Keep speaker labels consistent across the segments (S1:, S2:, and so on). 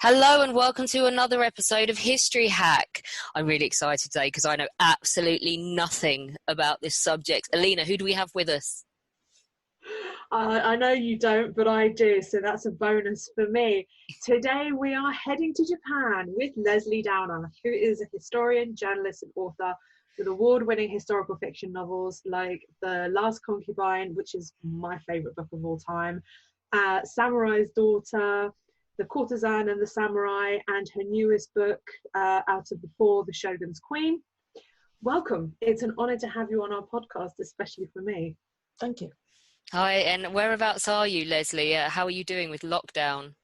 S1: Hello and welcome to another episode of History Hack. I'm really excited today because I know absolutely nothing about this subject. Alina, who do we have with us?
S2: I know you don't, but I do, so that's a bonus for me. Today we are heading to Japan with Lesley Downer, who is a historian, journalist and author with award-winning historical fiction novels like The Last Concubine, which is my favourite book of all time, Samurai's Daughter, The Courtesan and the Samurai, and her newest book, out of the four, The Shogun's Queen. Welcome. It's an honour to have you on our podcast, especially for me.
S3: Thank you.
S1: Hi, and whereabouts are you, Lesley? How are you doing with lockdown?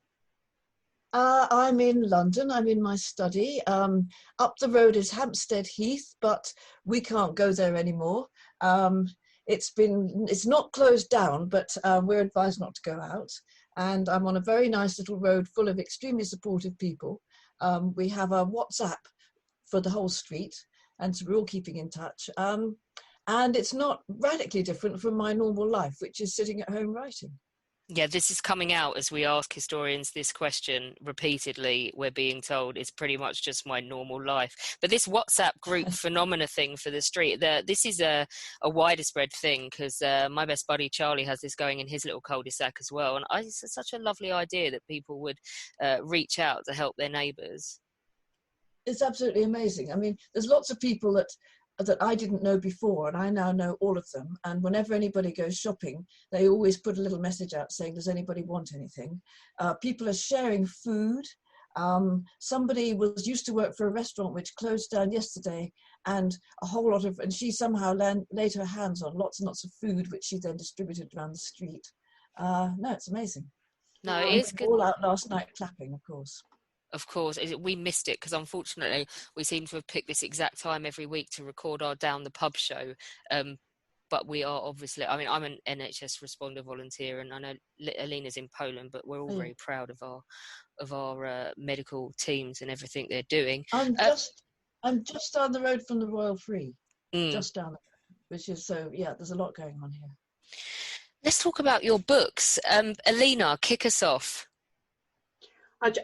S3: I'm in London. I'm in my study. Up the road is Hampstead Heath, but we can't go there anymore. It's not closed down, but we're advised not to go out. And I'm on a very nice little road full of extremely supportive people. We have a WhatsApp for the whole street, and so we're all keeping in touch. And it's not radically different from my normal life, which is sitting at home writing.
S1: Yeah, this is coming out as we ask historians this question repeatedly. We're being told it's pretty much just my normal life. But this WhatsApp group phenomena thing for the street, this is a wider spread thing because my best buddy Charlie has this going in his little cul-de-sac as well. And it's such a lovely idea that people would reach out to help their neighbours.
S3: It's absolutely amazing. I mean, there's lots of people that I didn't know before, and I now know all of them. And whenever anybody goes shopping, they always put a little message out saying, does anybody want anything? People are sharing food. Somebody used to work for a restaurant which closed down yesterday, and she somehow laid her hands on lots and lots of food, which she then distributed around the street. No, it's amazing.
S1: No, it is good.
S3: All out last night clapping, of course.
S1: Of course, we missed it because unfortunately we seem to have picked this exact time every week to record our Down the Pub show. But we are obviously, I mean, I'm an NHS responder volunteer, and I know Alina's in Poland, but we're all very proud of our medical teams and everything they're doing.
S3: I'm just down the road from the Royal Free, just down the road, which is there's a lot going on here.
S1: Let's talk about your books. Alina, kick us off.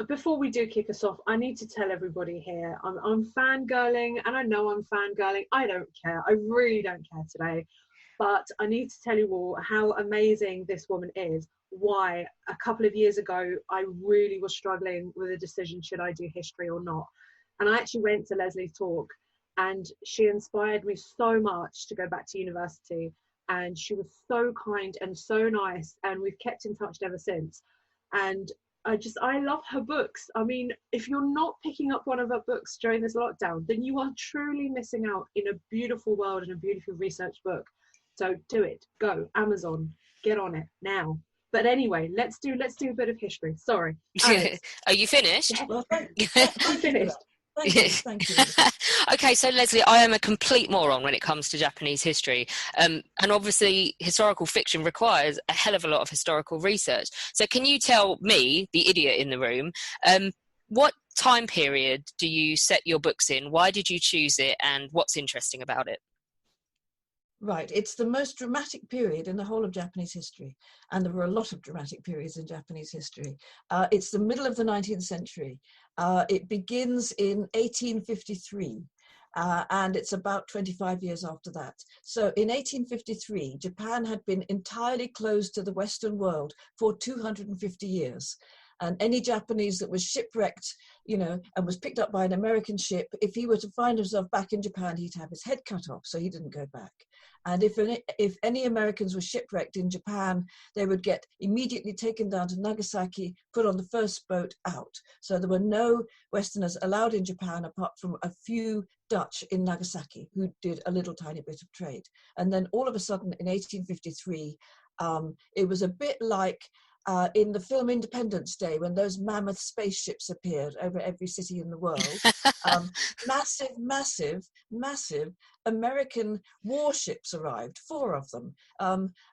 S2: Before we do kick us off, I need to tell everybody here, I'm fangirling, and I know I'm fangirling. I don't care. I really don't care today. But I need to tell you all how amazing this woman is. Why, a couple of years ago, I really was struggling with a decision, should I do history or not? And I actually went to Lesley's talk, and she inspired me so much to go back to university. And she was so kind and so nice, and we've kept in touch ever since. And I love her books. I mean, if you're not picking up one of her books during this lockdown, then you are truly missing out in a beautiful world and a beautiful research book. So do it. Go. Amazon. Get on it now. But anyway, let's do a bit of history. Sorry.
S1: Are you finished?
S2: Yeah. Well, I'm finished.
S3: Thank you.
S1: Okay, so Lesley, I am a complete moron when it comes to Japanese history. And obviously historical fiction requires a hell of a lot of historical research. So can you tell me, the idiot in the room, what time period do you set your books in? Why did you choose it? And what's interesting about it?
S3: Right, it's the most dramatic period in the whole of Japanese history, and there were a lot of dramatic periods in Japanese history. It's the middle of the 19th century. It begins in 1853, and it's about 25 years after that. So in 1853, Japan had been entirely closed to the Western world for 250 years. And any Japanese that was shipwrecked, and was picked up by an American ship, if he were to find himself back in Japan, he'd have his head cut off, so he didn't go back. And if any Americans were shipwrecked in Japan, they would get immediately taken down to Nagasaki, put on the first boat out. So there were no Westerners allowed in Japan apart from a few Dutch in Nagasaki who did a little tiny bit of trade. And then all of a sudden in 1853, it was a bit like in the film Independence Day, when those mammoth spaceships appeared over every city in the world. Massive American warships arrived, 4 of them,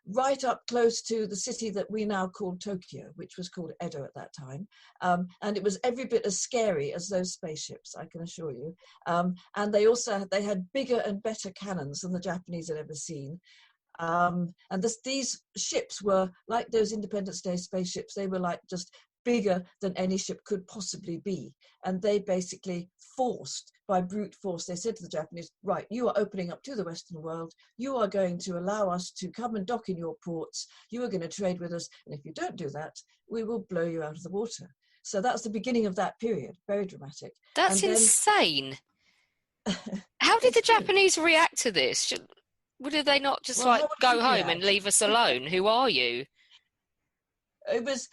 S3: right up close to the city that we now call Tokyo, which was called Edo at that time. And it was every bit as scary as those spaceships, I can assure you. And they had bigger and better cannons than the Japanese had ever seen. And these ships were like those Independence Day spaceships. They were like just bigger than any ship could possibly be. And they basically forced, by brute force, they said to the Japanese, right, you are opening up to the Western world. You are going to allow us to come and dock in your ports. You are going to trade with us. And if you don't do that, we will blow you out of the water. So that's the beginning of that period. Very dramatic.
S1: That's
S3: and
S1: insane. How did the Japanese react to this? Did they not just go home and leave us alone? Who are you?
S3: It was,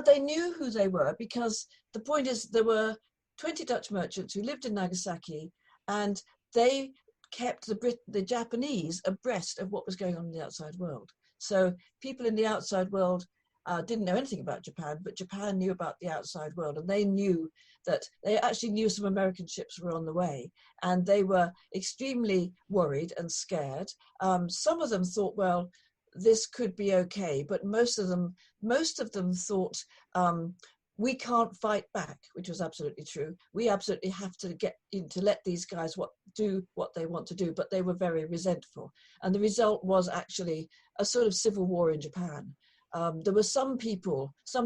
S3: they knew who they were, because the point is there were 20 Dutch merchants who lived in Nagasaki, and they kept the Japanese abreast of what was going on in the outside world. So people in the outside world didn't know anything about Japan, but Japan knew about the outside world, and they knew that they actually knew some American ships were on the way, and they were extremely worried and scared. Some of them thought, well, this could be okay, but most of them thought, we can't fight back, which was absolutely true. We absolutely have to get in to let these guys do what they want to do, but they were very resentful. And the result was actually a sort of civil war in Japan. There were some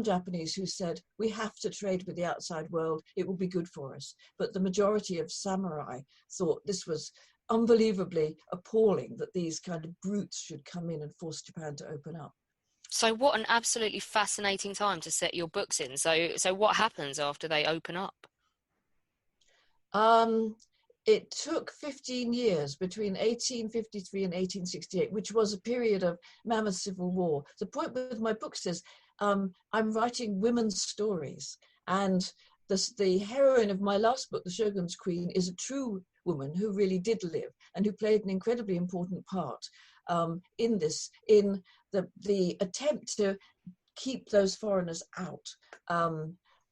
S3: Japanese who said, we have to trade with the outside world, it will be good for us. But the majority of samurai thought this was unbelievably appalling, that these kind of brutes should come in and force Japan to open up.
S1: So what an absolutely fascinating time to set your books in. So what happens after they open up?
S3: It took 15 years between 1853 and 1868, which was a period of mammoth civil war. The point with my books is I'm writing women's stories, and the heroine of my last book, The Shogun's Queen, is a true woman who really did live and who played an incredibly important part in the attempt to keep those foreigners out.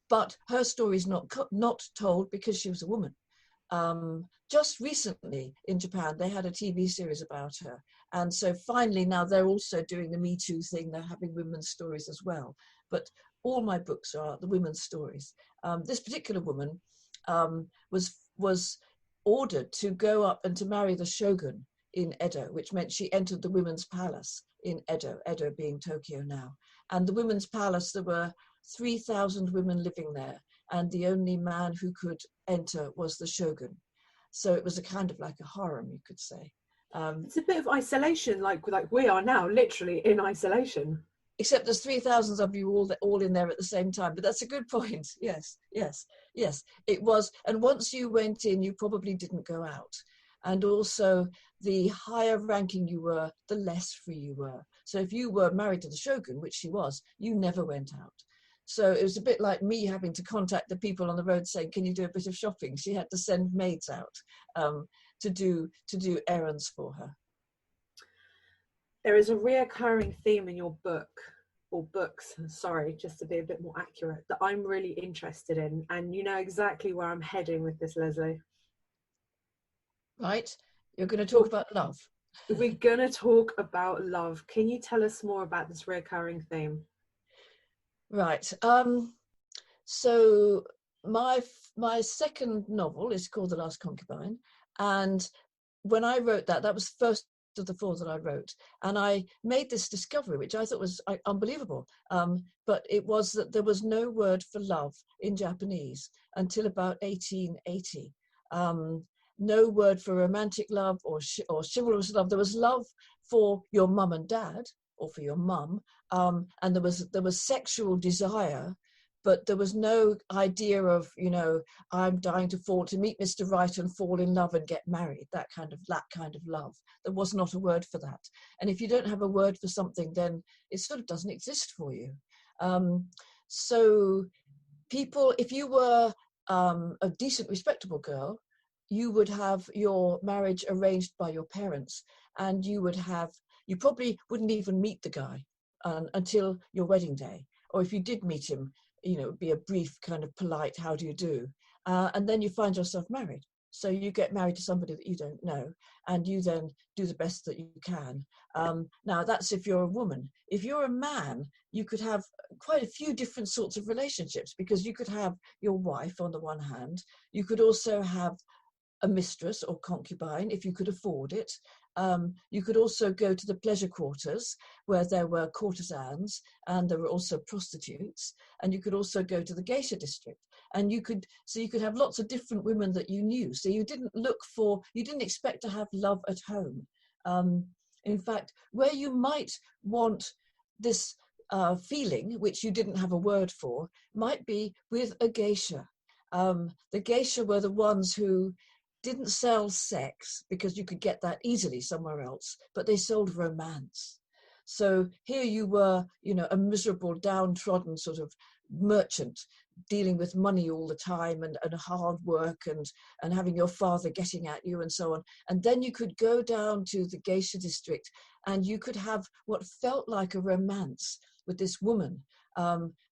S3: But her story is not told because she was a woman. Just recently in Japan, they had a TV series about her. And so finally now they're also doing the Me Too thing. They're having women's stories as well. But all my books are the women's stories. This particular woman was ordered to go up and to marry the Shogun in Edo, which meant she entered the women's palace in Edo, Edo being Tokyo now. And the women's palace, there were 3,000 women living there, and the only man who could enter was the Shogun. So it was a kind of like a harem, you could say.
S2: It's a bit of isolation, like we are now, literally in isolation.
S3: Except there's 3,000 of you all in there at the same time. But that's a good point. Yes. It was. And once you went in, you probably didn't go out. And also, the higher ranking you were, the less free you were. So if you were married to the Shogun, which she was, you never went out. So it was a bit like me having to contact the people on the road saying, can you do a bit of shopping? She had to send maids out to do errands for her.
S2: There is a reoccurring theme in your book, or books, sorry, just to be a bit more accurate, that I'm really interested in. And you know exactly where I'm heading with this, Lesley.
S3: Right? You're going to talk about love.
S2: We're going to talk about love. Can you tell us more about this reoccurring theme?
S3: Right. So my second novel is called The Last Concubine. And when I wrote that was the first of the four that I wrote. And I made this discovery, which I thought was unbelievable. But it was that there was no word for love in Japanese until about 1880. No word for romantic love or chivalrous love. There was love for your mum and dad, or for your mum, and there was sexual desire, but there was no idea of, I'm dying to meet Mr. Right and fall in love and get married. That kind of love. There was not a word for that. And if you don't have a word for something, then it sort of doesn't exist for you. So people, if you were a decent, respectable girl, you would have your marriage arranged by your parents, and you probably wouldn't even meet the guy until your wedding day. Or if you did meet him, it would be a brief kind of polite, how do you do? And then you find yourself married. So you get married to somebody that you don't know, and you then do the best that you can. Now that's if you're a woman. If you're a man, you could have quite a few different sorts of relationships, because you could have your wife on the one hand, you could also have a mistress or concubine if you could afford it. You could also go to the pleasure quarters where there were courtesans and there were also prostitutes, and you could also go to the geisha district, and you could have lots of different women that you knew. So you didn't expect to have love at home. In fact, where you might want this feeling, which you didn't have a word for, might be with a geisha. The geisha were the ones who didn't sell sex because you could get that easily somewhere else, but they sold romance. So here you were, a miserable, downtrodden sort of merchant dealing with money all the time and hard work and having your father getting at you and so on. And then you could go down to the geisha district and you could have what felt like a romance with this woman.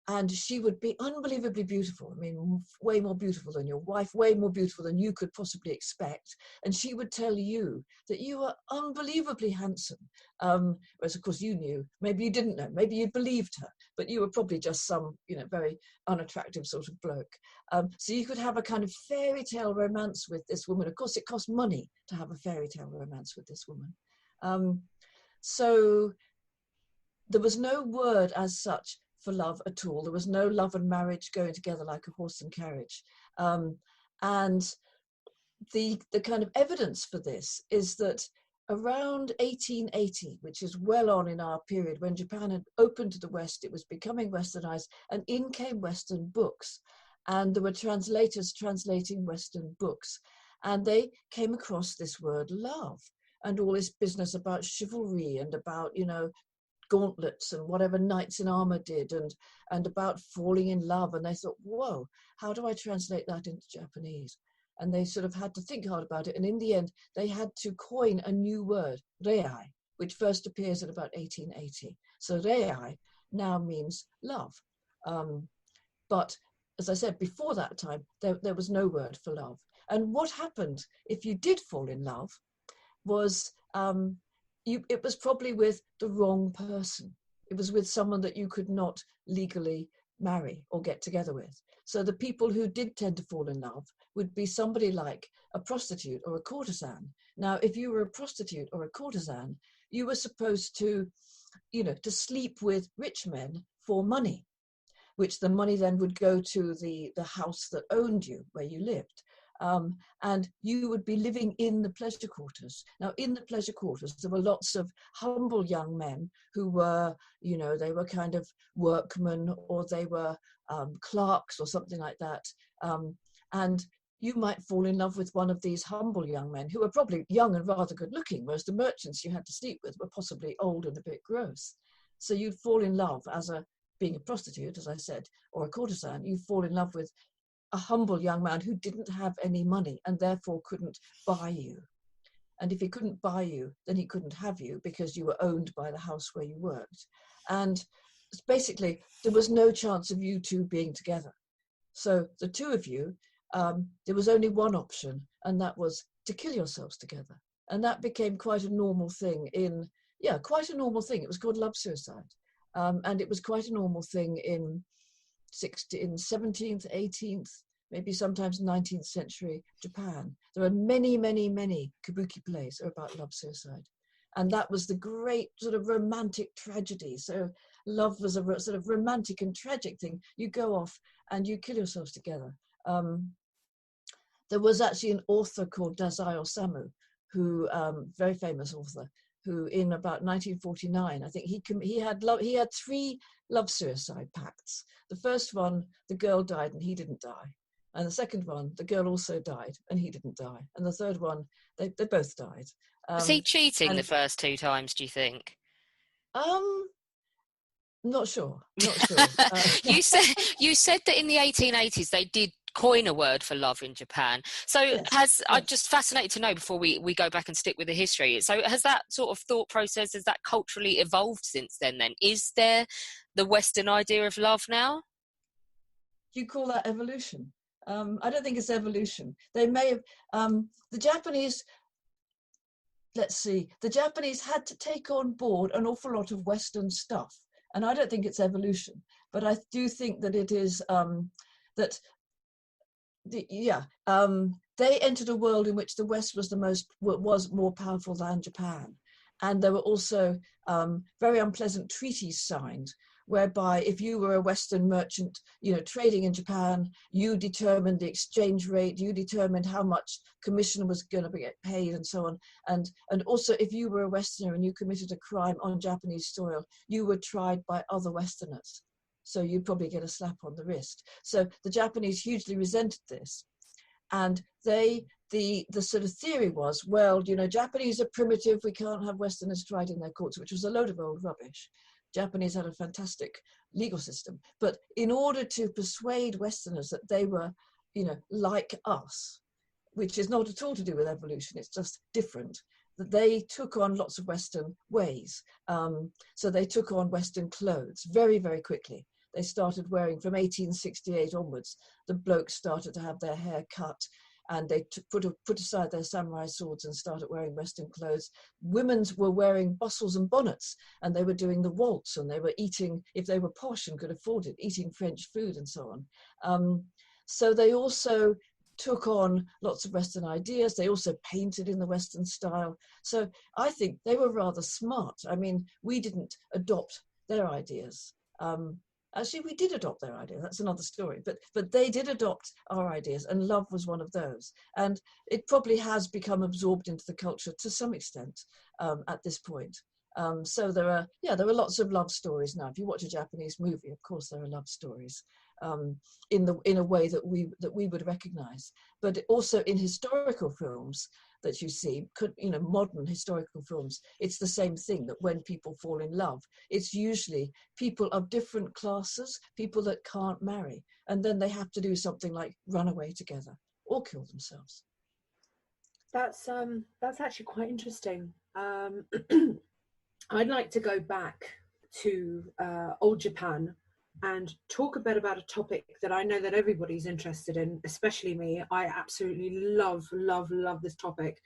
S3: And she would be unbelievably beautiful. I mean, way more beautiful than your wife, way more beautiful than you could possibly expect. And she would tell you that you were unbelievably handsome. Whereas, of course, you knew. Maybe you didn't know. Maybe you believed her. But you were probably just some, very unattractive sort of bloke. So you could have a kind of fairy tale romance with this woman. Of course, it cost money to have a fairy tale romance with this woman. So there was no word as such for love at all. There was no love and marriage going together like a horse and carriage. And the kind of evidence for this is that around 1880, which is well on in our period, when Japan had opened to the West, it was becoming westernized, and in came Western books. And there were translators translating Western books. And they came across this word love and all this business about chivalry and about, gauntlets and whatever knights in armor did and about falling in love. And they thought, whoa, how do I translate that into Japanese? And they sort of had to think hard about it. And in the end, they had to coin a new word, rei, which first appears at about 1880. So rei now means love. But as I said, before that time, there was no word for love. And what happened if you did fall in love was it was probably with the wrong person. It was with someone that you could not legally marry or get together with. So the people who did tend to fall in love would be somebody like a prostitute or a courtesan. Now, if you were a prostitute or a courtesan, you were supposed to, to sleep with rich men for money, which the money then would go to the house that owned you, where you lived. And you would be living in the pleasure quarters. Now, in the pleasure quarters, there were lots of humble young men who were, they were kind of workmen or they were clerks or something like that. And you might fall in love with one of these humble young men who were probably young and rather good looking, whereas the merchants you had to sleep with were possibly old and a bit gross. So you'd fall in love being a prostitute, as I said, or a courtesan, you'd fall in love with a humble young man who didn't have any money and therefore couldn't buy you. And if he couldn't buy you, then he couldn't have you because you were owned by the house where you worked. And basically, there was no chance of you two being together. So the two of you, there was only one option, and that was to kill yourselves together. And that became quite a normal thing quite a normal thing. It was called love suicide. And it was quite a normal thing in 17th, 18th, maybe sometimes 19th century Japan. There are many, many, many kabuki plays about love suicide. And that was the great sort of romantic tragedy. So love was a sort of romantic and tragic thing. You go off and you kill yourselves together. There was actually an author called Dazai Osamu, who, very famous author, who in about 1949, I think he had 3 love suicide pacts. The first one, the girl died and he didn't die. And the second one, the girl also died and he didn't die. And the third one, they both died.
S1: Was he cheating the first 2 times, do you think?
S3: Not sure.
S1: You said that in the 1880s they did coin a word for love in Japan. So yes. I'm just fascinated to know before we go back and stick with the history. So has that sort of thought process, has that culturally evolved since then? Is there the Western idea of love now?
S3: Do you call that evolution? I don't think it's evolution. They may have, the Japanese had to take on board an awful lot of Western stuff. And I don't think it's evolution, but I do think that it is, they entered a world in which the West was more powerful than Japan. And there were also very unpleasant treaties signed, whereby if you were a Western merchant, trading in Japan, you determined the exchange rate, you determined how much commission was going to get paid, and so on. And also, if you were a Westerner and you committed a crime on Japanese soil, you were tried by other Westerners. So you'd probably get a slap on the wrist. So the Japanese hugely resented this. And the sort of theory was, well, Japanese are primitive, we can't have Westerners tried in their courts, which was a load of old rubbish. Japanese had a fantastic legal system. But in order to persuade Westerners that they were, like us, which is not at all to do with evolution, it's just different, that they took on lots of Western ways. So they took on Western clothes very, very quickly. They started wearing, from 1868 onwards, the blokes started to have their hair cut, and they put aside their samurai swords and started wearing Western clothes. Women were wearing bustles and bonnets, and they were doing the waltz, and they were eating, if they were posh and could afford it, eating French food and so on. So they also took on lots of Western ideas. They also painted in the Western style. So I think they were rather smart. I mean, we didn't adopt their ideas. Actually, we did adopt their idea. That's another story. But they did adopt our ideas, and love was one of those. And it probably has become absorbed into the culture to some extent at this point. So there are lots of love stories now. If you watch a Japanese movie, of course there are love stories in a way that we would recognize. But also in historical films that you see, modern historical films, it's the same thing, that when people fall in love, it's usually people of different classes, people that can't marry, and then they have to do something like run away together or kill themselves.
S2: That's actually quite interesting. I'd like to go back to old Japan and talk a bit about a topic that I know that everybody's interested in, especially me. I absolutely love this topic,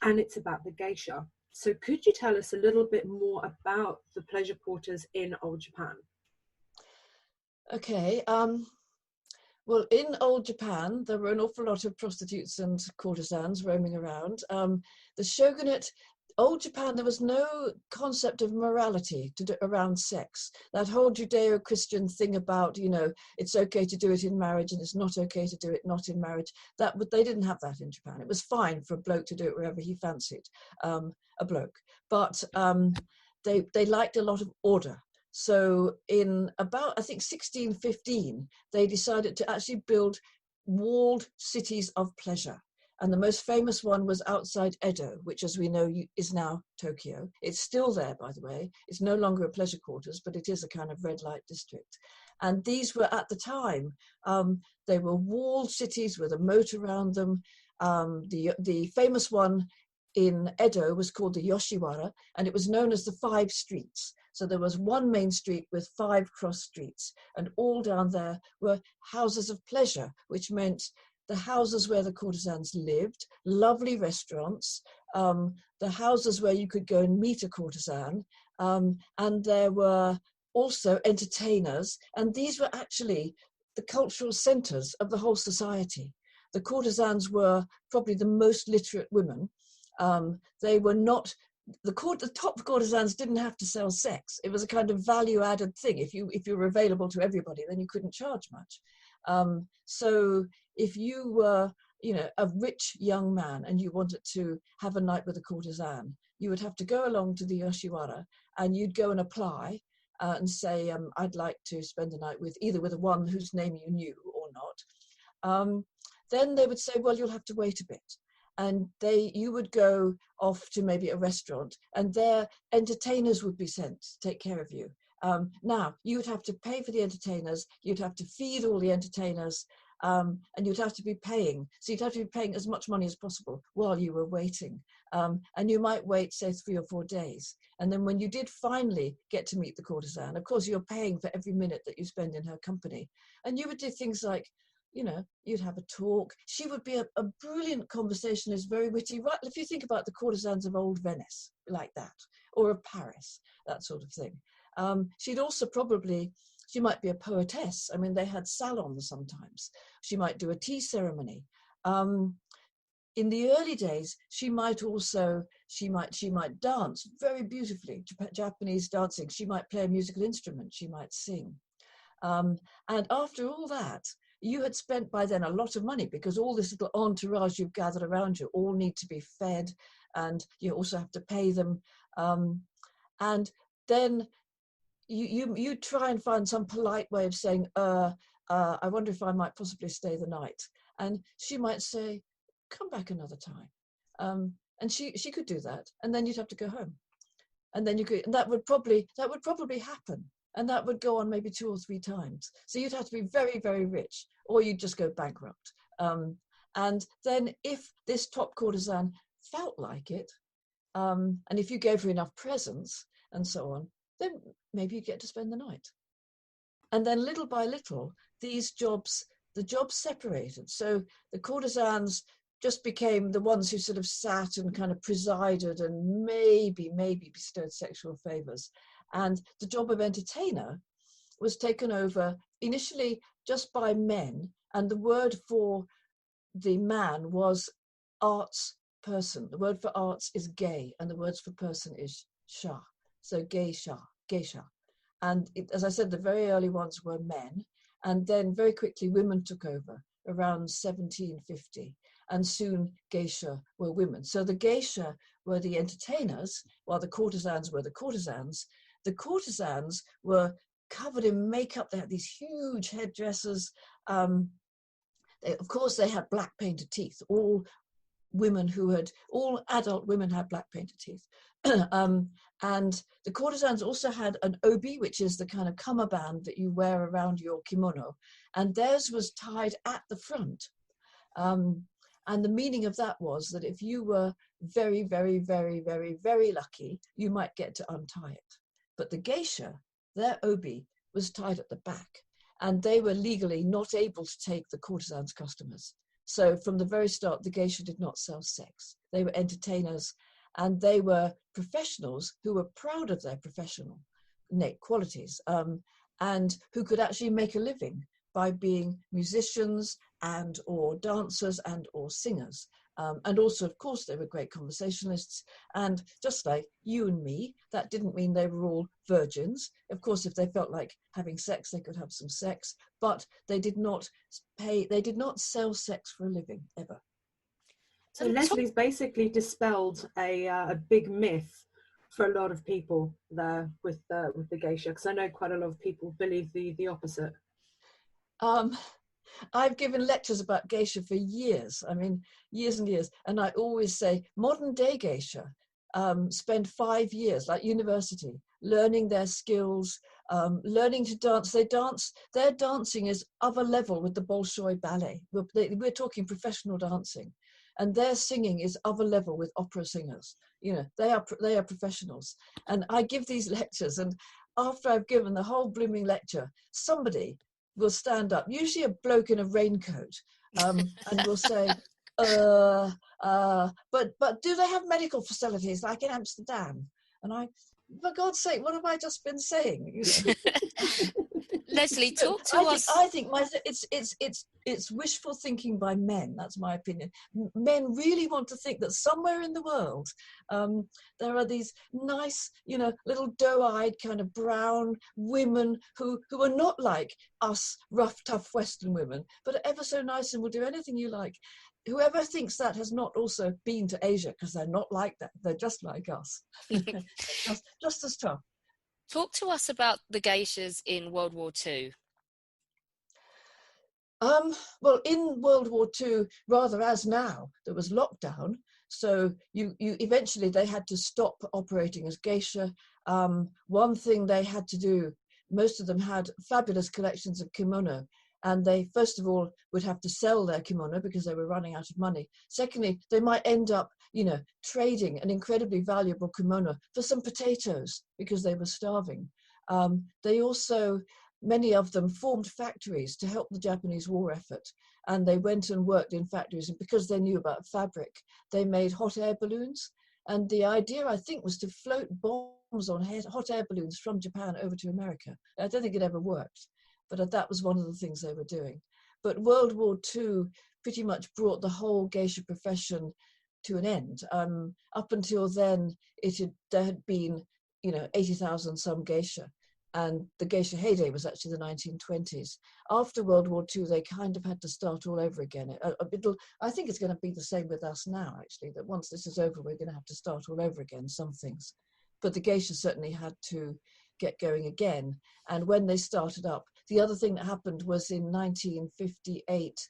S2: and it's about the geisha. So could you tell us a little bit more about the pleasure quarters in old Japan?
S3: Okay. Well, in old Japan, there were an awful lot of prostitutes and courtesans roaming around. The shogunate, old Japan, there was no concept of morality around sex. That whole Judeo-Christian thing about, it's okay to do it in marriage and it's not okay to do it not in marriage, they didn't have that in Japan. It was fine for a bloke to do it wherever he fancied, a bloke. But they liked a lot of order. So in about, I think, 1615, they decided to actually build walled cities of pleasure. And the most famous one was outside Edo, which, as we know, is now Tokyo. It's still there, by the way. It's no longer a pleasure quarters, but it is a kind of red light district. And these were, at the time, they were walled cities with a moat around them. The famous one in Edo was called the Yoshiwara, and it was known as the 5 streets. So there was one main street with 5 cross streets, and all down there were houses of pleasure, which meant the houses where the courtesans lived, lovely restaurants, the houses where you could go and meet a courtesan, and there were also entertainers, and these were actually the cultural centers of the whole society. The courtesans were probably the most literate women. They were not, the top courtesans didn't have to sell sex. It was a kind of value-added thing. If you were available to everybody, then you couldn't charge much. So if you were, a rich young man and you wanted to have a night with a courtesan, you would have to go along to the Yoshiwara and you'd go and apply and say, I'd like to spend a night with either with one whose name you knew or not. Then they would say, well, you'll have to wait a bit. And you would go off to maybe a restaurant, and their entertainers would be sent to take care of you. Now, you would have to pay for the entertainers, you'd have to feed all the entertainers, and you'd have to be paying. So you'd have to be paying as much money as possible while you were waiting. And you might wait, say, 3 or 4 days. And then when you did finally get to meet the courtesan, of course, you're paying for every minute that you spend in her company. And you would do things like, you'd have a talk. She would be a brilliant conversationalist, very witty. Right, if you think about the courtesans of old Venice, like that, or of Paris, that sort of thing. She'd also she might be a poetess. I mean, they had salons sometimes. She might do a tea ceremony. In the early days, she might dance very beautifully, Japanese dancing. She might play a musical instrument. She might sing. And after all that, you had spent by then a lot of money, because all this little entourage you've gathered around you all need to be fed, and you also have to pay them. And then you try and find some polite way of saying, I wonder if I might possibly stay the night. And she might say, come back another time. And she could do that, and then you'd have to go home. And then and that would probably happen. And that would go on maybe 2 or 3 times. So you'd have to be very, very rich, or you'd just go bankrupt. And then if this top courtesan felt like it, and if you gave her enough presents and so on, then maybe you get to spend the night. And then little by little, the jobs separated. So the courtesans just became the ones who sort of sat and kind of presided and maybe bestowed sexual favors. And the job of entertainer was taken over initially just by men. And the word for the man was arts person. The word for arts is gay, and the word for person is sha. So geisha. And as I said, the very early ones were men. And then very quickly women took over around 1750. And soon geisha were women. So the geisha were the entertainers, while the courtesans were the courtesans. The courtesans were covered in makeup. They had these huge headdresses. Of course, they had black painted teeth. All adult women had black painted teeth. And the courtesans also had an obi, which is the kind of cummerband that you wear around your kimono. And theirs was tied at the front. And the meaning of that was that if you were very, very, very, very, very lucky, you might get to untie it. But the geisha, their obi was tied at the back, and they were legally not able to take the courtesans' customers. So from the very start, the geisha did not sell sex. They were entertainers, and they were professionals who were proud of their professional qualities, and who could actually make a living by being musicians and or dancers and or singers. And also, of course, they were great conversationalists. And just like you and me, that didn't mean they were all virgins. Of course, if they felt like having sex, they could have some sex, but they did not sell sex for a living, ever.
S2: So Lesley's basically dispelled a big myth for a lot of people there with the geisha, because I know quite a lot of people believe the opposite.
S3: I've given lectures about geisha for years. I mean, years and years. And I always say modern day geisha spend 5 years, like university, learning their skills, learning to dance. Their dancing is of a level with the Bolshoi ballet. We're talking professional dancing. And their singing is of a level with opera singers. You know, they are professionals. And I give these lectures, and after I've given the whole blooming lecture, somebody will stand up, usually a bloke in a raincoat, and will say, but do they have medical facilities like in Amsterdam? And I, for God's sake, what have I just been saying? You know?
S1: Lesley, talk to us.
S3: I think it's wishful thinking by men. That's my opinion. Men really want to think that somewhere in the world there are these nice, you know, little doe-eyed kind of brown women who are not like us rough, tough Western women, but are ever so nice and will do anything you like. Whoever thinks that has not also been to Asia, because they're not like that. They're just like us, just as tough.
S1: Talk to us about the geishas in World War II.
S3: Well, in World War II, rather as now, there was lockdown. So you eventually they had to stop operating as geisha. One thing they had to do, most of them had fabulous collections of kimono. And they, first of all, would have to sell their kimono because they were running out of money. Secondly, they might end up, you know, trading an incredibly valuable kimono for some potatoes because they were starving. They also, many of them formed factories to help the Japanese war effort. And they went and worked in factories. And because they knew about fabric, they made hot air balloons. And the idea, I think, was to float bombs on hot air balloons from Japan over to America. I don't think it ever worked. But that was one of the things they were doing. But World War II pretty much brought the whole geisha profession to an end. Up until then, there had been, 80,000 some geisha, and the Geisha Heyday was actually the 1920s. After World War II, they kind of had to start all over again. I think it's going to be the same with us now, actually, that once this is over, we're going to have to start all over again, some things. But the geisha certainly had to get going again. And when they started up, the other thing that happened was in 1958,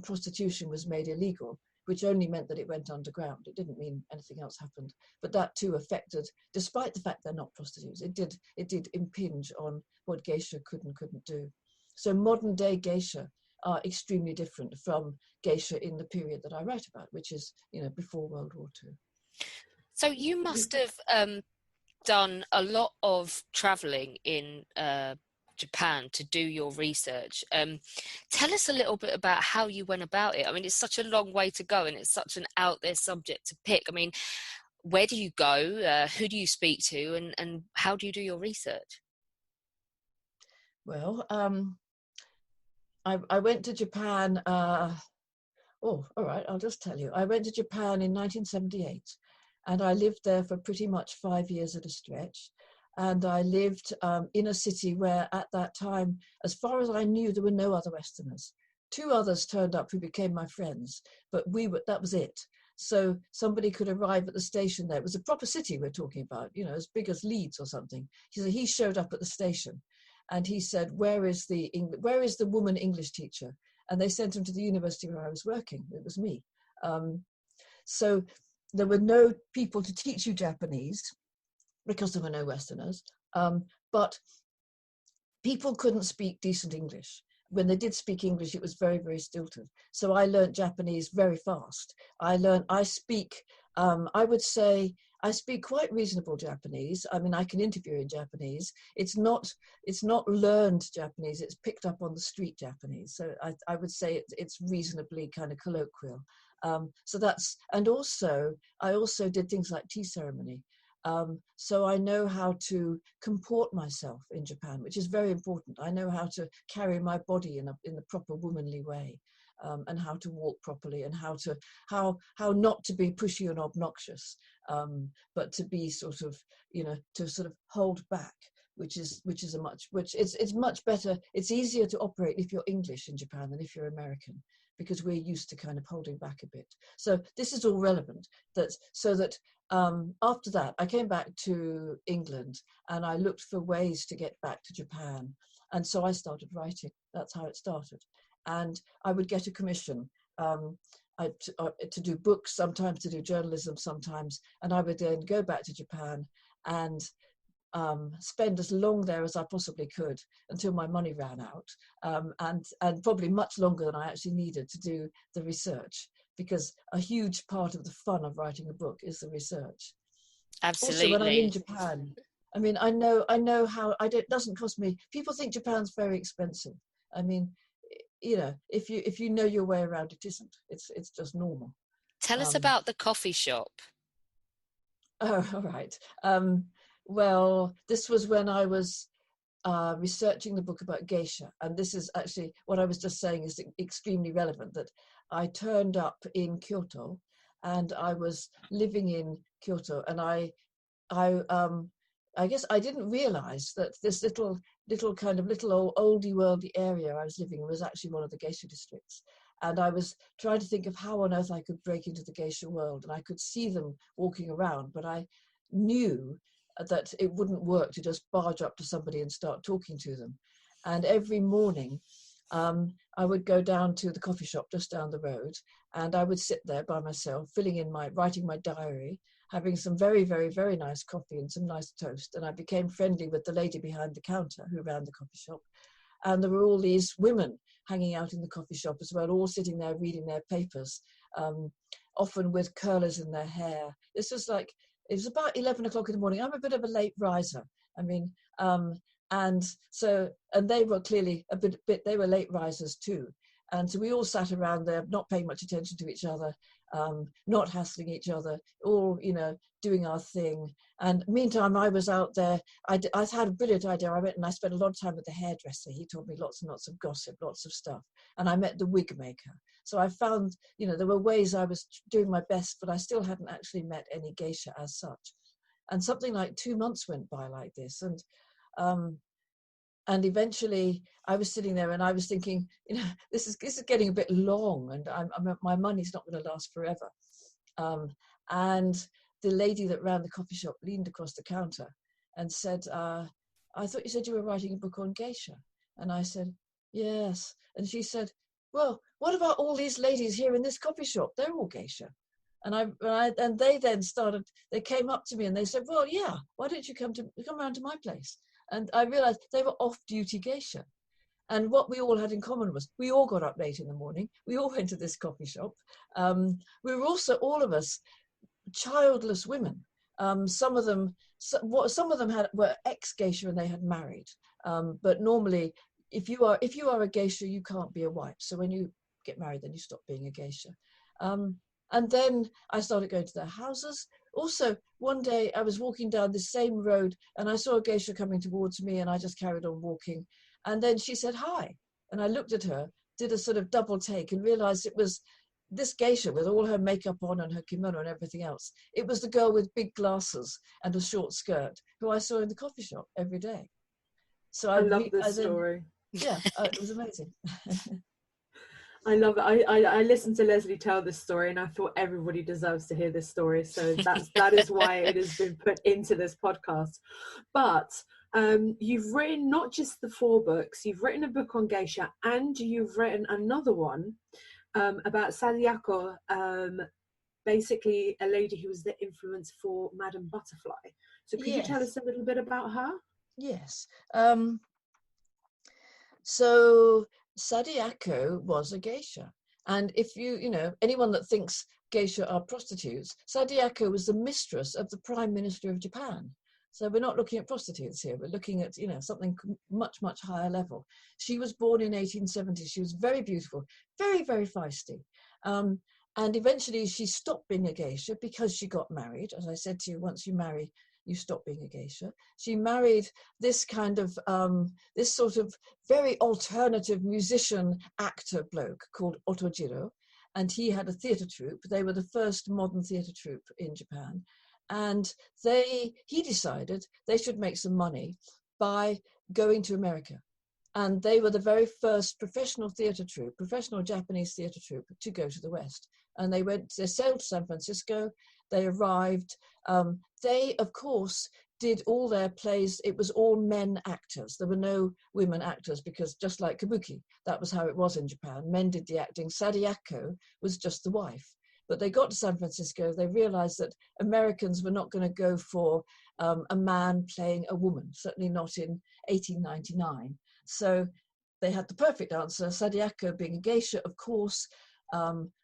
S3: prostitution was made illegal, which only meant that it went underground. It didn't mean anything else happened. But that too affected, despite the fact they're not prostitutes, it did impinge on what geisha could and couldn't do. So modern day geisha are extremely different from geisha in the period that I write about, which is, before World War II.
S1: So you must have done a lot of traveling in Japan to do your research. Tell us a little bit about how you went about it. I mean, it's such a long way to go, and it's such an out there subject to pick. I mean, where do you go? Who do you speak to, and how do you do your research?
S3: Well, I went to Japan. All right, I'll just tell you. I went to Japan in 1978, and I lived there for pretty much 5 years at a stretch. And I lived in a city where at that time, as far as I knew, there were no other Westerners. 2 others turned up who became my friends, but that was it. So somebody could arrive at the station there. It was a proper city we're talking about, as big as Leeds or something. He showed up at the station and he said, where is the woman English teacher? And they sent him to the university where I was working. It was me. So there were no people to teach you Japanese, because there were no Westerners, but people couldn't speak decent English. When they did speak English, it was very, very stilted. So I learned Japanese very fast. I speak quite reasonable Japanese. I mean, I can interview in Japanese. It's not learned Japanese, it's picked up on the street Japanese. So I would say it's reasonably kind of colloquial. And also, I also did things like tea ceremony. So I know how to comport myself in Japan, which is very important. I know how to carry my body in the proper womanly way, and how to walk properly, and how not to be pushy and obnoxious, but to be sort of, to sort of hold back, which is it's much better. It's easier to operate if you're English in Japan than if you're American, because we're used to kind of holding back a bit. So this is all relevant. After that, I came back to England and I looked for ways to get back to Japan. And so I started writing. That's how it started. And I would get a commission to do books, sometimes to do journalism, sometimes. And I would then go back to Japan and spend as long there as I possibly could until my money ran out, and probably much longer than I actually needed to do the research, because a huge part of the fun of writing a book is the research.
S1: Absolutely.
S3: Also, when I'm in Japan, I mean, I know how it doesn't cost me. People think Japan's very expensive. I mean, if you know your way around, it isn't. It's just normal.
S1: Tell us about the coffee shop.
S3: Oh, all right. Well, this was when I was researching the book about geisha, and this is actually what I was just saying is extremely relevant, that I turned up in Kyoto and I was living in Kyoto, and I guess I didn't realize that this little oldie worldy area I was living in was actually one of the geisha districts. And I was trying to think of how on earth I could break into the geisha world, and I could see them walking around, but I knew that it wouldn't work to just barge up to somebody and start talking to them. And every morning I would go down to the coffee shop just down the road, and I would sit there by myself, writing my diary, having some very, very, very nice coffee and some nice toast. And I became friendly with the lady behind the counter who ran the coffee shop. And there were all these women hanging out in the coffee shop as well, all sitting there reading their papers, often with curlers in their hair. It was about 11 o'clock in the morning. I'm a bit of a late riser. I mean, and they were clearly they were late risers too. And so we all sat around there, not paying much attention to each other, not hassling each other, all, you know, doing our thing. And meantime, I was out there. I had a brilliant idea. I went and I spent a lot of time with the hairdresser. He told me lots and lots of gossip, lots of stuff. And I met the wig maker. So I found, you know, there were ways I was doing my best, but I still hadn't actually met any geisha as such. And something like 2 months went by like this. And eventually I was sitting there and I was thinking, you know, this is getting a bit long, and my money's not going to last forever. And the lady that ran the coffee shop leaned across the counter and said, I thought you said you were writing a book on geisha. And I said, yes. And she said, well, what about all these ladies here in this coffee shop? They're all geisha. And they then started, they came up to me and they said, well, yeah, why don't you come around to my place? And I realized they were off-duty geisha. And what we all had in common was we all got up late in the morning. We all went to this coffee shop. We were also, all of us, childless women. Some of them were ex-geisha and they had married. But normally, if you are a geisha, you can't be a wife. So when you get married, then you stop being a geisha. And then I started going to their houses. Also, one day I was walking down the same road and I saw a geisha coming towards me, and I just carried on walking. And then she said, hi. And I looked at her, did a sort of double take, and realized it was this geisha with all her makeup on and her kimono and everything else. It was the girl with big glasses and a short skirt who I saw in the coffee shop every day. So
S2: I love this story.
S3: Yeah, it was amazing.
S2: I love it. I listened to Lesley tell this story, and I thought everybody deserves to hear this story. So that is why it has been put into this podcast. But you've written not just the 4 books, you've written a book on geisha, and you've written another one about Sadako, basically a lady who was the influence for Madame Butterfly. So could you tell us a little bit about her?
S3: Yes. So Sadako was a geisha. And if you know, anyone that thinks geisha are prostitutes, Sadako was the mistress of the Prime Minister of Japan. So we're not looking at prostitutes here, we're looking at, you know, something much, much higher level. She was born in 1870. She was very beautiful, very, very feisty. And eventually she stopped being a geisha because she got married. As I said to you, once you marry, you stop being a geisha. She married this kind of, this sort of very alternative musician actor bloke called Otojiro. And he had a theatre troupe. They were the first modern theatre troupe in Japan. And he decided they should make some money by going to America. And they were the very first professional theatre troupe, professional Japanese theatre troupe to go to the West. And they sailed to San Francisco. They arrived. They, of course, did all their plays. It was all men actors. There were no women actors because, just like kabuki, that was how it was in Japan. Men did the acting. Sadako was just the wife. But they got to San Francisco. They realized that Americans were not going to go for a man playing a woman, certainly not in 1899. So they had the perfect answer. Sadako, being a geisha, of course,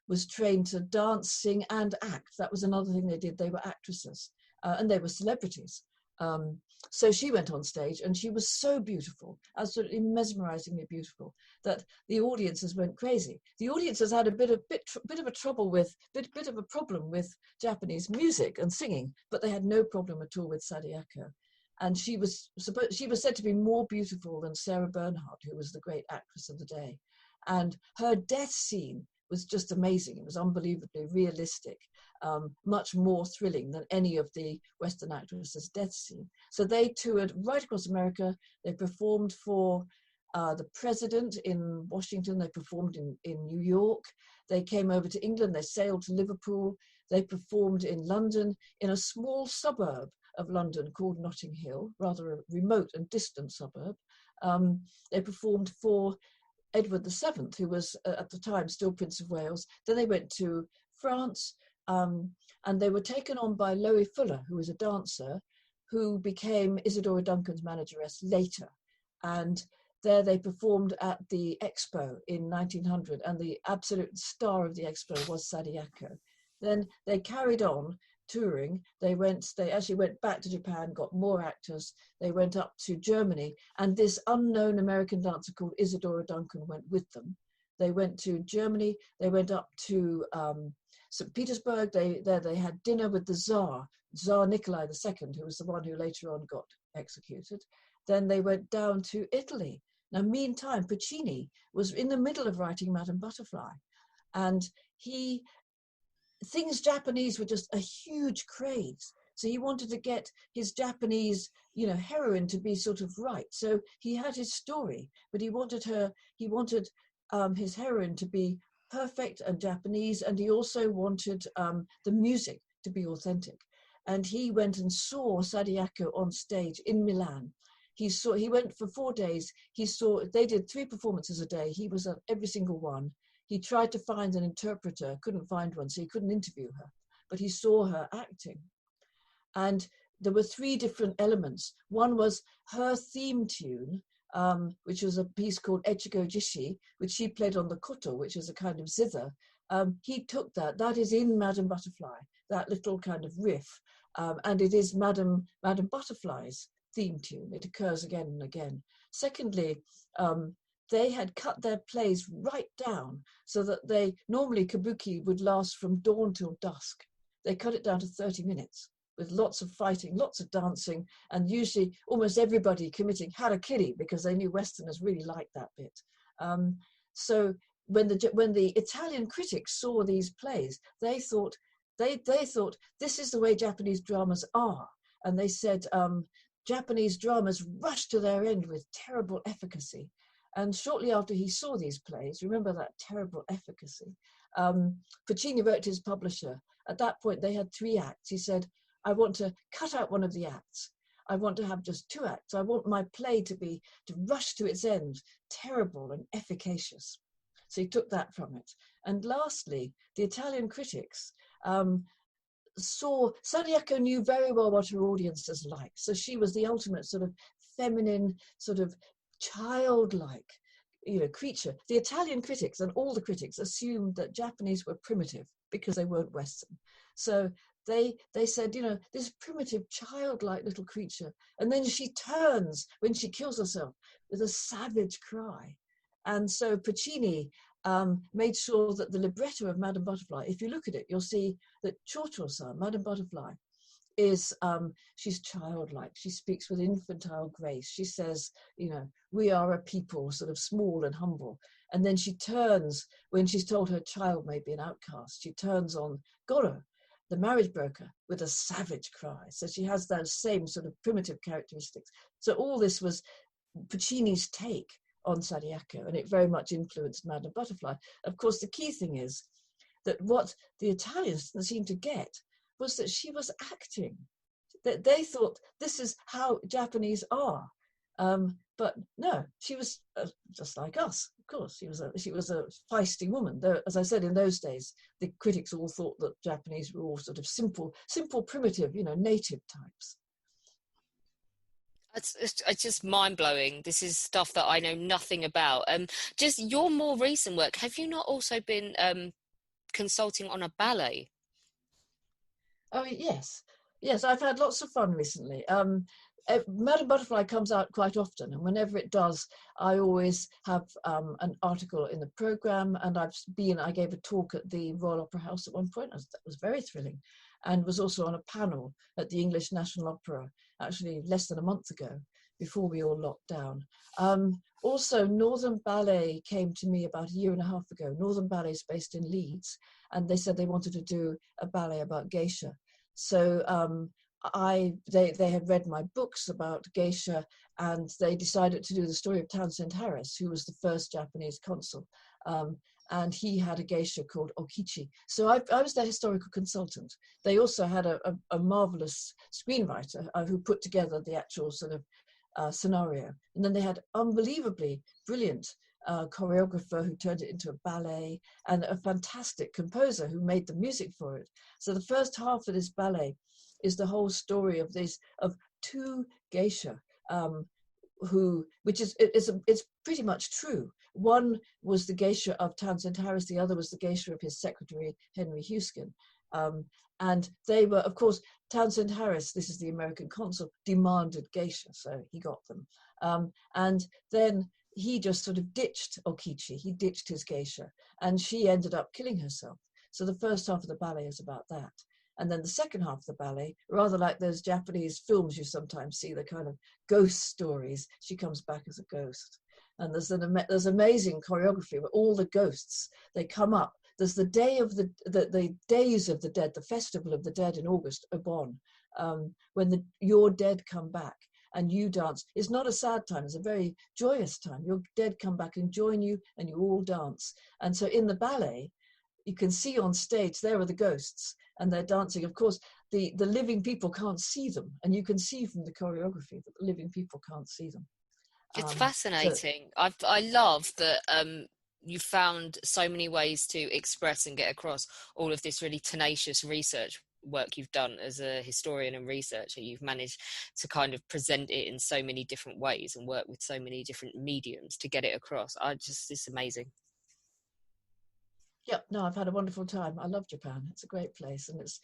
S3: was trained to dance, sing, and act. That was another thing they did. They were actresses, and they were celebrities. So she went on stage, and she was so beautiful, absolutely mesmerizingly beautiful, that the audiences went crazy. The audiences had a bit of a problem with Japanese music and singing, but they had no problem at all with Sadako. And she was said to be more beautiful than Sarah Bernhardt, who was the great actress of the day. And her death scene was just amazing. It was unbelievably realistic, much more thrilling than any of the Western actresses' death scene. So they toured right across America. They performed for the president in Washington. They performed in New York. They came over to England. They sailed to Liverpool. They performed in London, in a small suburb of London called Notting Hill, rather a remote and distant suburb. They performed for Edward VII, who was at the time still Prince of Wales. Then they went to France, and they were taken on by Loie Fuller, who was a dancer, who became Isadora Duncan's manageress later. And there they performed at the Expo in 1900, and the absolute star of the Expo was Sadako. Then they carried on touring. They actually went back to Japan, got more actors. They went up to Germany, and this unknown American dancer called Isadora Duncan went with them. They went to Germany. They went up to St. Petersburg. They had dinner with the Tsar Nikolai II, who was the one who later on got executed. Then they went down to Italy. Now, meantime, Puccini was in the middle of writing Madame Butterfly, and things Japanese were just a huge craze. So he wanted to get his Japanese, heroine to be sort of right. So he had his story, but he wanted his heroine to be perfect and Japanese, and he also wanted the music to be authentic. And he went and saw Sadiako on stage in Milan. He went for 4 days. They did 3 performances a day. He was at every single one. He tried to find an interpreter, couldn't find one, so he couldn't interview her, but he saw her acting. And there were 3 different elements. One was her theme tune, which was a piece called Echigo Jishi, which she played on the koto, which is a kind of zither. He took that is in Madame Butterfly, that little kind of riff, and it is Madame Butterfly's theme tune. It occurs again and again. Secondly, they had cut their plays right down so that normally kabuki would last from dawn till dusk. They cut it down to 30 minutes with lots of fighting, lots of dancing, and usually almost everybody committing harakiri because they knew Westerners really liked that bit. So when the Italian critics saw these plays, they thought this is the way Japanese dramas are, and they said Japanese dramas rush to their end with terrible efficacy. And shortly after he saw these plays, remember that terrible efficacy, Puccini wrote to his publisher. At that point, they had 3 acts. He said, I want to cut out one of the acts. I want to have just 2 acts. I want my play to rush to its end, terrible and efficacious. So he took that from it. And lastly, the Italian critics Sadiako knew very well what her audiences liked. So she was the ultimate sort of feminine, sort of childlike, creature. The Italian critics and all the critics assumed that Japanese were primitive because they weren't Western. So they said, this primitive, childlike little creature. And then she turns when she kills herself with a savage cry. And so Puccini made sure that the libretto of Madame Butterfly, if you look at it, you'll see that Cho-Cho-san, Madame Butterfly, is she's childlike. She speaks with infantile grace. She says, we are a people, sort of small and humble. And then she turns, when she's told her child may be an outcast, she turns on Goro, the marriage broker, with a savage cry. So she has those same sort of primitive characteristics. So all this was Puccini's take on Sadiako, and it very much influenced Madame Butterfly. Of course, the key thing is that what the Italians seemed to get was that she was acting. That they thought this is how Japanese are, but no, she was just like us. Of course, she was a feisty woman. Though, as I said, in those days, the critics all thought that Japanese were all sort of simple, primitive, native types.
S1: It's just mind-blowing. This is stuff that I know nothing about. Just your more recent work, have you not also been consulting on a ballet?
S3: Oh, yes. I've had lots of fun recently. Madame Butterfly comes out quite often, and whenever it does, I always have an article in the program. And I gave a talk at the Royal Opera House at one point. That was very thrilling, and was also on a panel at the English National Opera, actually less than a month ago, before we all locked down. Also, Northern Ballet came to me about 1.5 years ago. Northern Ballet is based in Leeds, and they said they wanted to do a ballet about geisha. So they had read my books about geisha, and they decided to do the story of Townsend Harris, who was the first Japanese consul. And he had a geisha called Okichi. So I was their historical consultant. They also had a marvelous screenwriter who put together the actual sort of scenario. And then they had unbelievably brilliant choreographer who turned it into a ballet, and a fantastic composer who made the music for it. So the first half of this ballet is the whole story of 2 geisha, it's pretty much true. One was the geisha of Townsend Harris, the other was the geisha of his secretary, Henry Huskin. And they were, of course, Townsend Harris, this is the American consul, demanded geisha, so he got them. And then he just sort of ditched Okichi, he ditched his geisha, and she ended up killing herself. So the first half of the ballet is about that. And then the second half of the ballet, rather like those Japanese films you sometimes see, the kind of ghost stories, she comes back as a ghost. And there's amazing choreography where all the ghosts, they come up. There's the day of the days of the dead, the festival of the dead in August, Obon, when your dead come back and you dance. It's not a sad time, it's a very joyous time. Your dead come back and join you and you all dance. And so in the ballet, you can see on stage, there are the ghosts and they're dancing. Of course, the living people can't see them. And you can see from the choreography that the living people can't see them.
S1: It's fascinating. I love that you found so many ways to express and get across all of this really tenacious research work you've done as a historian and researcher. You've managed to kind of present it in so many different ways and work with so many different mediums to get it across. It's amazing.
S3: Yeah, no, I've had a wonderful time. I love Japan. It's a great place, and it's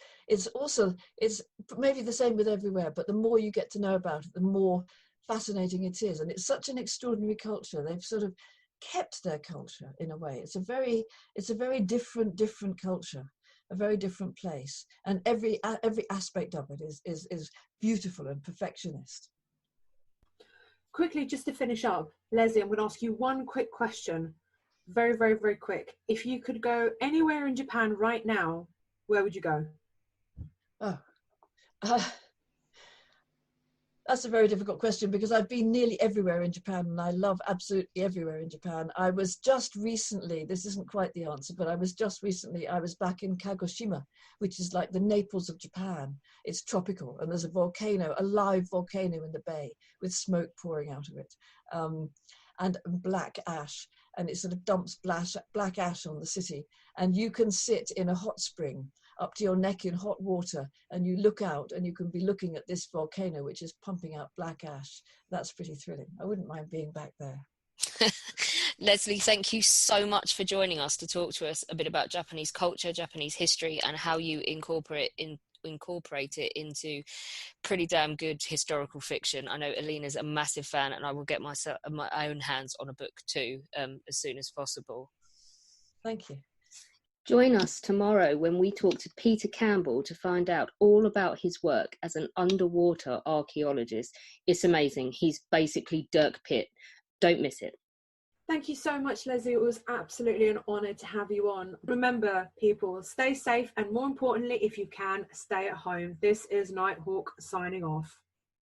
S3: maybe the same with everywhere, but the more you get to know about it, the more fascinating it is. And it's such an extraordinary culture. They've sort of kept their culture in a way. It's a very different culture, a very different place, and every aspect of it is beautiful and perfectionist.
S2: Quickly, just to finish up, Lesley, I'm going to ask you one quick question. Very, very, very quick. If you could go anywhere in Japan right now, where would you go?
S3: That's a very difficult question because I've been nearly everywhere in Japan and I love absolutely everywhere in Japan. I was just recently, this isn't quite the answer, but I was back in Kagoshima, which is like the Naples of Japan. It's tropical and there's a volcano, a live volcano in the bay with smoke pouring out of it, and black ash. And it sort of dumps black ash on the city. And you can sit in a hot spring up to your neck in hot water and you look out and you can be looking at this volcano which is pumping out black ash. That's pretty thrilling. I wouldn't mind being back there.
S1: Lesley, thank you so much for joining us to talk to us a bit about Japanese culture, Japanese history, and how you incorporate it into pretty damn good historical fiction. I know Alina's a massive fan and I will get my own hands on a book too as soon as possible.
S3: Thank you.
S1: Join us tomorrow when we talk to Peter Campbell to find out all about his work as an underwater archaeologist. It's amazing. He's basically Dirk Pitt. Don't miss it.
S2: Thank you so much, Lesley. It was absolutely an honour to have you on. Remember, people, stay safe and more importantly, if you can, stay at home. This is Nighthawk signing off.